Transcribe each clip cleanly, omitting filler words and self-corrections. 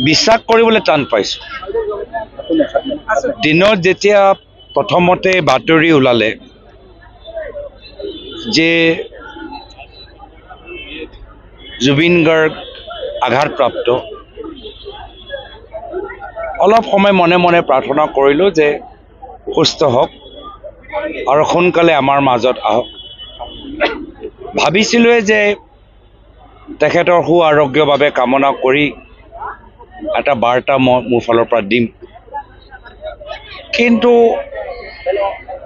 বিশ্বাস কৰিবলৈ টান পাইছোঁ। দিনত যেতিয়া প্ৰথমতে বাতৰি ওলালে যে জুবিন গাৰ্গ আঘাতপ্ৰাপ্ত, অলপ সময় মনে মনে প্ৰাৰ্থনা কৰিলোঁ যে সুস্থ হওক আৰু সোনকালে আমাৰ মাজত আহক। ভাবিছিলোঁৱে যে তেখেতৰ সু আৰোগ্যৰ বাবে কামনা কৰি এটা বাৰ্তা মই মোৰ ফালৰ পৰা দিম, কিন্তু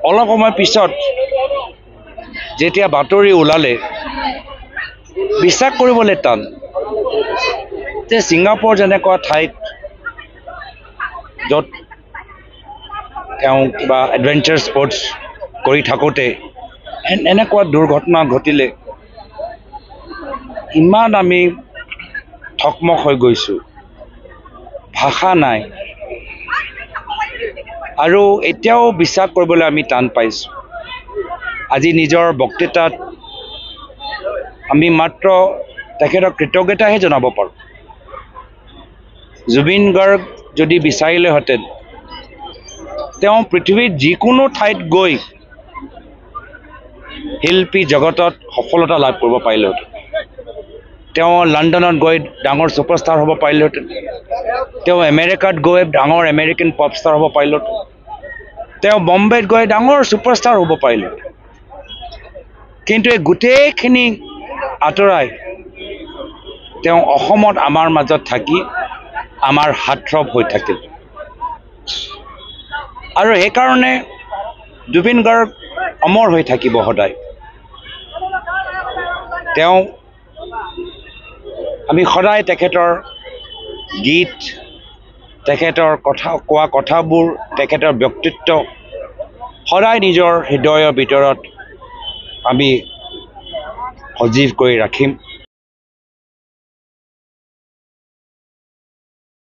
অলপ সময় পিছত যেতিয়া বাতৰি ওলালে বিশ্বাস কৰিবলৈ টান যে ছিংগাপুৰ যেনেকুৱা ঠাইত য'ত তেওঁ কিবা এডভেঞ্চাৰ স্পৰ্টছ কৰি থাকোঁতে এনেকুৱা দুৰ্ঘটনা ঘটিলে ইমান আমি থকমক হৈ গৈছোঁ, ভাষা নাই, আৰু এতিয়াও বিশ্বাস কৰিবলৈ আমি টান পাইছোঁ। আজি নিজৰ বক্তৃতাত আমি মাত্ৰ তেখেতক কৃতজ্ঞতাহে জনাব পাৰোঁ। জুবিন গাৰ্গ যদি বিচাৰিলেহেঁতেন তেওঁ পৃথিৱীত যিকোনো ঠাইত গৈ শিল্পী জগতত সফলতা লাভ কৰিব পাৰিলেহেঁতেন। তেওঁ লণ্ডনত গৈ ডাঙৰ ছুপাৰষ্টাৰ হ'ব পাৰিলেহেঁতেন, তেওঁ আমেৰিকাত গৈ ডাঙৰ আমেৰিকান পপষ্টাৰ হ'ব পাৰিলেহেঁতেন, তেওঁ বম্বেত গৈ ডাঙৰ ছুপাৰষ্টাৰ হ'ব পাৰিলেহেঁতেন, কিন্তু এই গোটেইখিনি আঁতৰাই তেওঁ অসমত আমাৰ মাজত থাকি আমাৰ হাতথ্ৰব হৈ থাকিল। আৰু সেইকাৰণে জুবিন গাৰ্গ অমৰ হৈ থাকিব সদায়। তেওঁ আমি সদায় তেখেতৰ গীত, তেখেতৰ কোৱা কথাবোৰ, তেখেতৰ ব্যক্তিত্ব সদায় নিজৰ হৃদয়ৰ ভিতৰত আমি সজীৱ কৰি ৰাখিম।